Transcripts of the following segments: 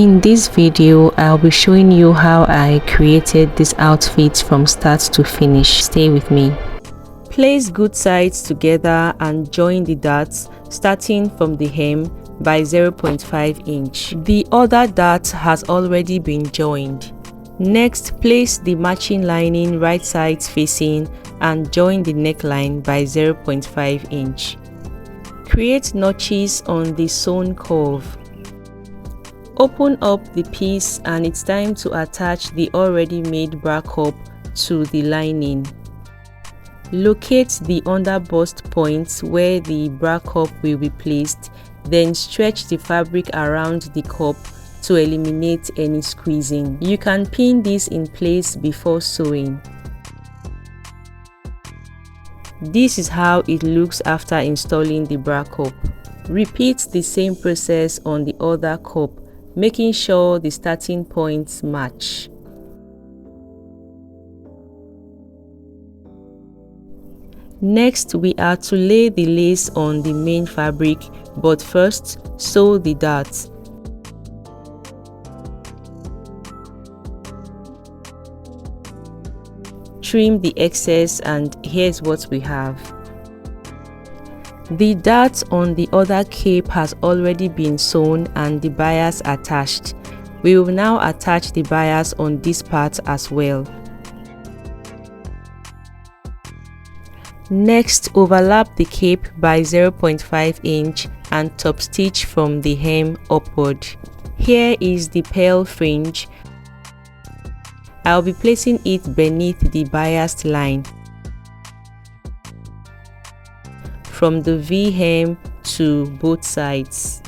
In this video, I'll be showing you how I created this outfit from start to finish. Stay with me. Place good sides together and join the darts starting from the hem by 0.5 inch. The other dart has already been joined. Next, place the matching lining right sides facing and join the neckline by 0.5 inch. Create notches on the sewn curve. Open up the piece and it's time to attach the already made bra cup to the lining. Locate the under bust points where the bra cup will be placed, then stretch the fabric around the cup to eliminate any squeezing. You can pin this in place before sewing. This is how it looks after installing the bra cup. Repeat the same process on the other cup, making sure the starting points match. Next, we are to lay the lace on the main fabric, but first sew the darts. Trim the excess and here's what we have. The dart on the other cape has already been sewn and the bias attached. We will now attach the bias on this part as well. Next, overlap the cape by 0.5 inch and top stitch from the hem upward. Here is the pearl fringe. I'll be placing it beneath the biased line. From the V hem to both sides.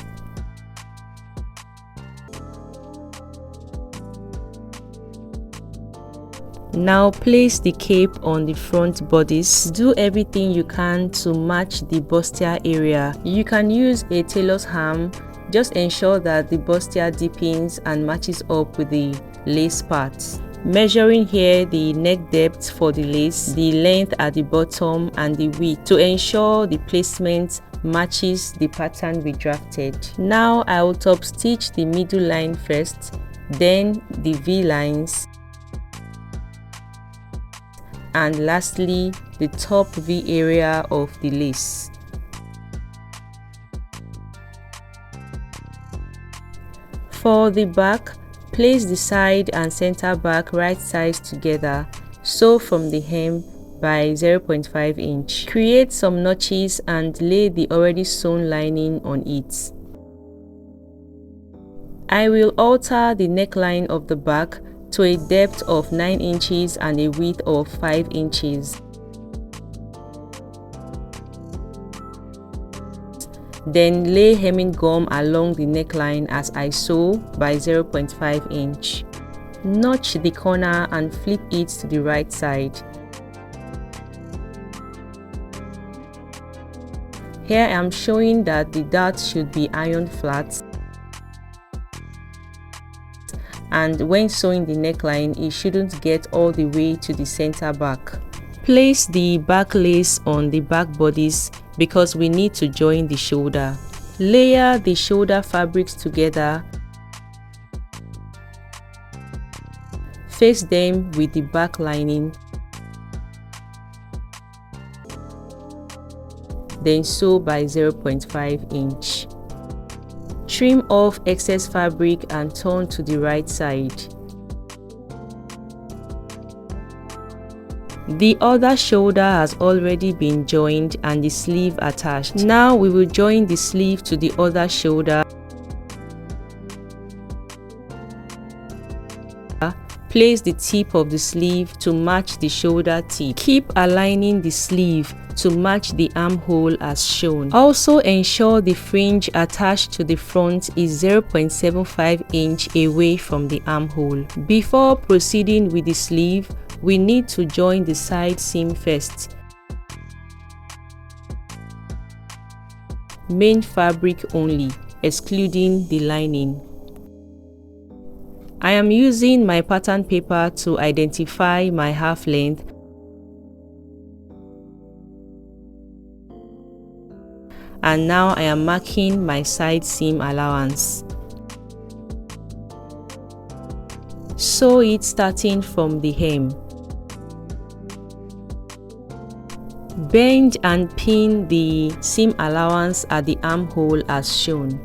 Now place the cape on the front bodice. Do everything you can to match the bustier area. You can use a tailor's ham. Just ensure that the bustier deepens and matches up with the lace parts. Measuring here the neck depth for the lace, the length at the bottom and the width to ensure the placement matches the pattern we drafted. Now I will top stitch the middle line first, then the V lines, and lastly the top V area of the lace. For the back, place the side and center back right sides together. Sew from the hem by 0.5 inch. Create some notches and lay the already sewn lining on it. I will alter the neckline of the back to a depth of 9 inches and a width of 5 inches. Then lay hemming gum along the neckline as I sew by 0.5 inch. Notch the corner and flip it to the right side. Here I am showing that the dart should be ironed flat, and when sewing the neckline it shouldn't get all the way to the center back. Place the back lace on the back bodice because we need to join the shoulder. Layer the shoulder fabrics together. Face them with the back lining. Then sew by 0.5 inch. Trim off excess fabric and turn to the right side. The other shoulder has already been joined and the sleeve attached. Now we will join the sleeve to the other shoulder. Place the tip of the sleeve to match the shoulder tip. Keep aligning the sleeve to match the armhole as shown. Also ensure the fringe attached to the front is 0.75 inch away from the armhole. Before proceeding with the sleeve, we need to join the side seam first. Main fabric only, excluding the lining. I am using my pattern paper to identify my half length and now I am marking my side seam allowance. Sew it starting from the hem. Bend and pin the seam allowance at the armhole as shown.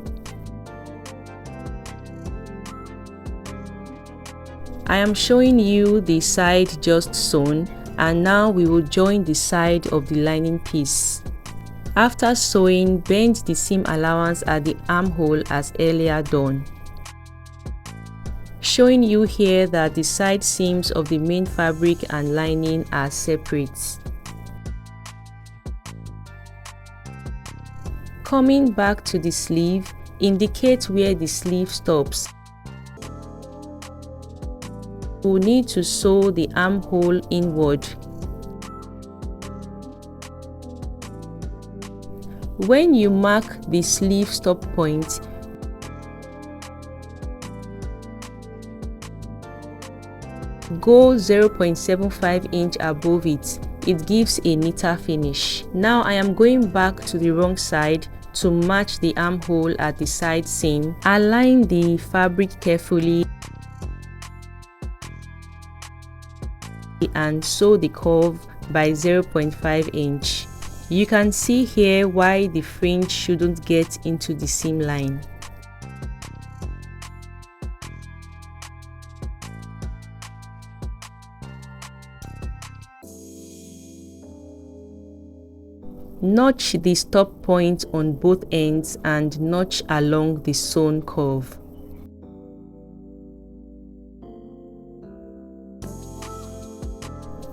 I am showing you the side just sewn, and now we will join the side of the lining piece. After sewing, bend the seam allowance at the armhole as earlier done. Showing you here that the side seams of the main fabric and lining are separate. Coming back to the sleeve, indicate where the sleeve stops. We'll need to sew the armhole inward. When you mark the sleeve stop point, go 0.75 inch above it. It gives a neater finish. Now I am going back to the wrong side to match the armhole at the side seam. Align the fabric carefully and sew the curve by 0.5 inch. You can see here why the fringe shouldn't get into the seam line. Notch the stop point on both ends and notch along the sewn curve.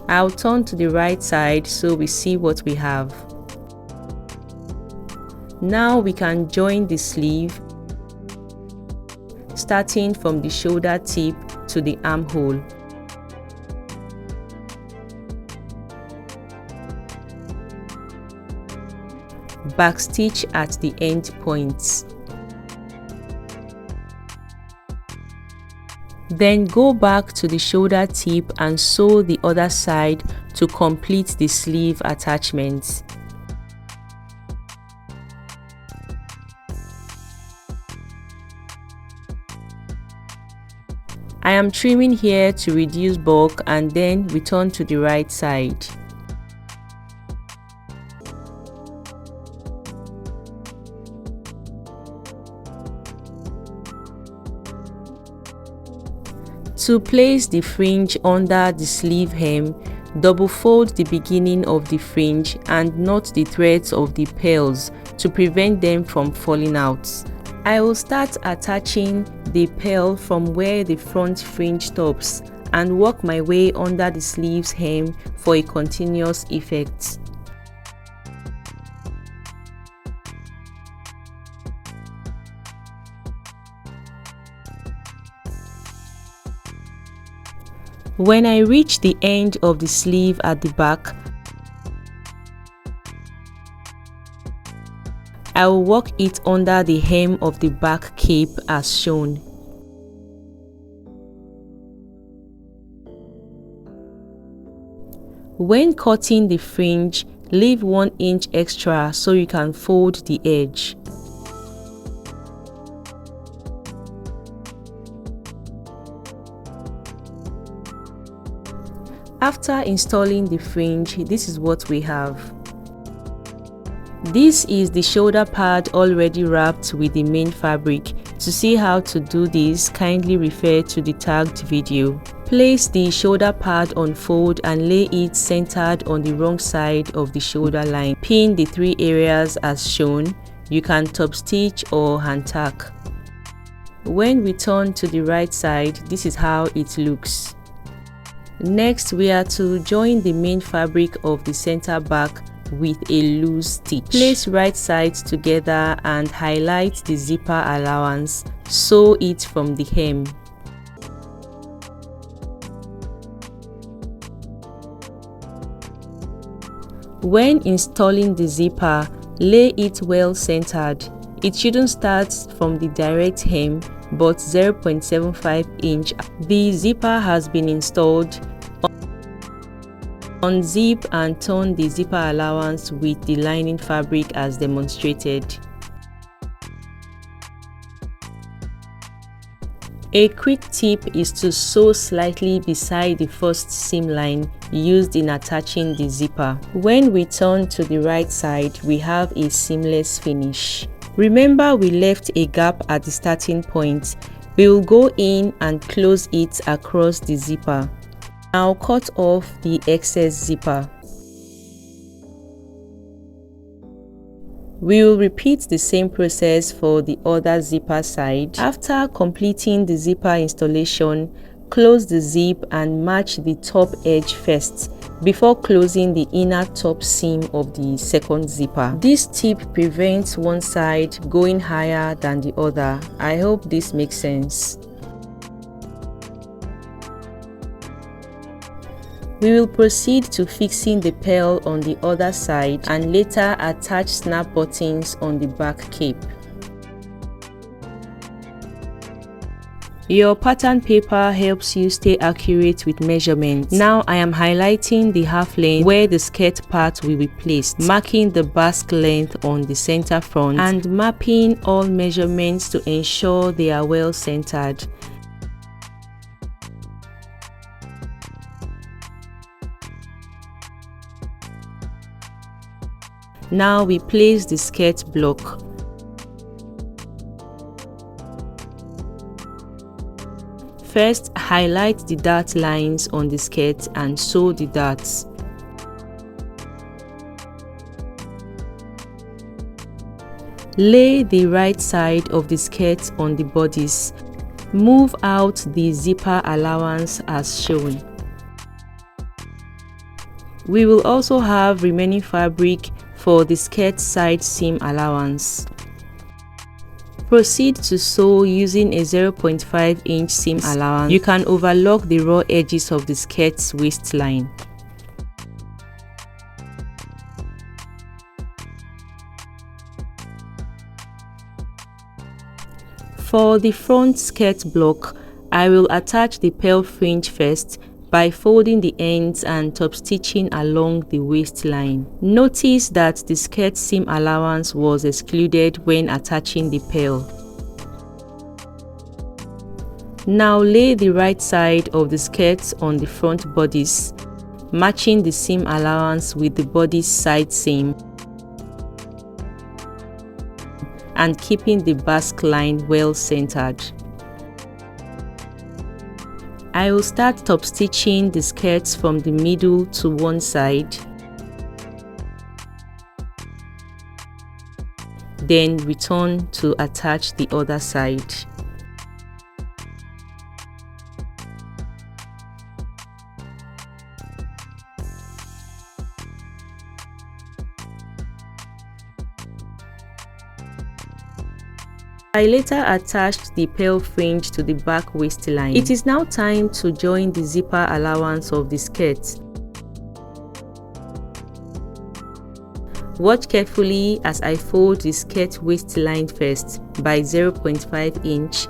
I'll turn to the right side so we see what we have. Now we can join the sleeve, starting from the shoulder tip to the armhole. Backstitch at the end points. Then go back to the shoulder tip and sew the other side to complete the sleeve attachments. I am trimming here to reduce bulk and then return to the right side. To place the fringe under the sleeve hem, double fold the beginning of the fringe and knot the threads of the pearls to prevent them from falling out. I will start attaching the pearl from where the front fringe stops and work my way under the sleeve's hem for a continuous effect. When I reach the end of the sleeve at the back, I will work it under the hem of the back cape as shown. When cutting the fringe, leave 1 inch extra so you can fold the edge. After installing the fringe, this is what we have. This is the shoulder pad already wrapped with the main fabric. To see how to do this, kindly refer to the tagged video. Place the shoulder pad on fold and lay it centered on the wrong side of the shoulder line. Pin the 3 areas as shown. You can top stitch or hand tack. When we turn to the right side, this is how it looks. Next, we are to join the main fabric of the center back with a loose stitch. Place right sides together and highlight the zipper allowance. Sew it from the hem. When installing the zipper, lay it well centered. It shouldn't start from the direct hem but 0.75 inch. The zipper has been installed. Unzip and turn the zipper allowance with the lining fabric as demonstrated. A quick tip is to sew slightly beside the first seam line used in attaching the zipper. When we turn to the right side, we have a seamless finish. Remember, we left a gap at the starting point. We will go in and close it across the zipper. Now cut off the excess zipper. We will repeat the same process for the other zipper side. After completing the zipper installation, close the zip and match the top edge first before closing the inner top seam of the second zipper. This tip prevents one side going higher than the other. I hope this makes sense. We will proceed to fixing the pearl on the other side and later attach snap buttons on the back cape. Your pattern paper helps you stay accurate with measurements. Now I am highlighting the half length where the skirt part will be placed, marking the basque length on the center front and mapping all measurements to ensure they are well centered. Now we place the skirt block. First, highlight the dart lines on the skirt and sew the darts. Lay the right side of the skirt on the bodice. Move out the zipper allowance as shown. We will also have remaining fabric for the skirt side seam allowance. Proceed to sew using a 0.5 inch seam allowance. You can overlock the raw edges of the skirt's waistline. For the front skirt block, I will attach the pearl fringe first by folding the ends and top stitching along the waistline. Notice that the skirt seam allowance was excluded when attaching the pearl. Now lay the right side of the skirt on the front bodice, matching the seam allowance with the bodice side seam and keeping the basque line well centered. I will start top stitching the skirts from the middle to one side, then return to attach the other side. I later attached the pearl fringe to the back waistline. It is now time to join the zipper allowance of the skirt. Watch carefully as I fold the skirt waistline first by 0.5 inch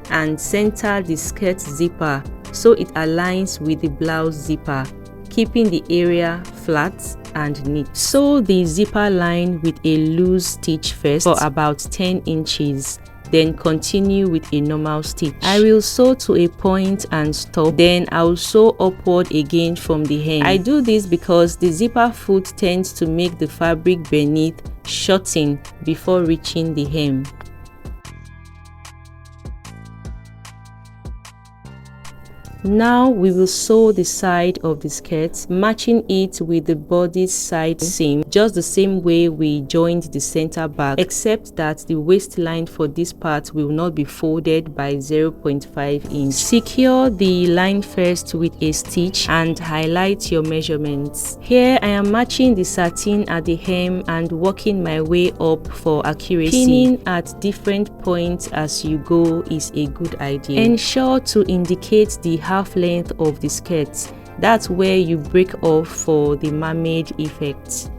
and center the skirt zipper so it aligns with the blouse zipper, keeping the area flat and neat. Sew the zipper line with a loose stitch first for about 10 inches, then continue with a normal stitch. I will sew to a point and stop, then I will sew upward again from the hem. I do this because the zipper foot tends to make the fabric beneath shorten before reaching the hem. Now we will sew the side of the skirt, matching it with the body's side seam, just the same way we joined the center back, except that the waistline for this part will not be folded by 0.5 inch. Secure the line first with a stitch and highlight your measurements. Here I am matching the satin at the hem and working my way up for accuracy. Pinning at different points as you go is a good idea. Ensure to indicate the half length of the skirt. That's where you break off for the mermaid effect.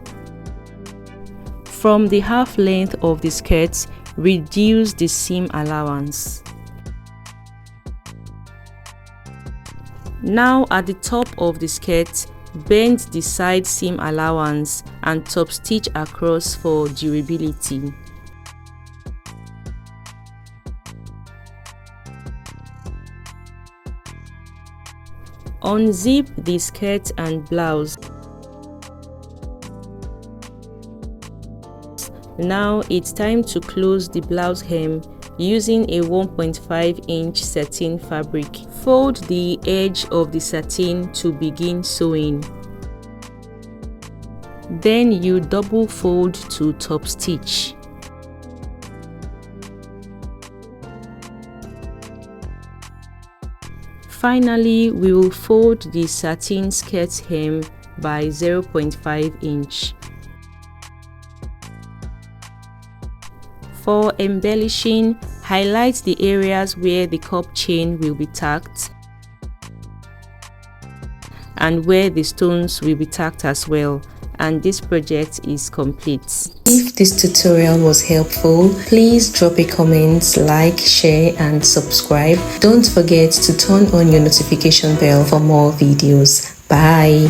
From the half length of the skirt, reduce the seam allowance. Now at the top of the skirt, bend the side seam allowance and top stitch across for durability. Unzip the skirt and blouse. Now it's time to close the blouse hem using a 1.5-inch satin fabric. Fold the edge of the satin to begin sewing. Then you double fold to top stitch. Finally, we will fold the satin skirt hem by 0.5 inch. For embellishing, highlight the areas where the cup chain will be tacked and where the stones will be tacked as well. And this project is complete. If this tutorial was helpful, please drop a comment, like, share and subscribe. Don't forget to turn on your notification bell for more videos. Bye.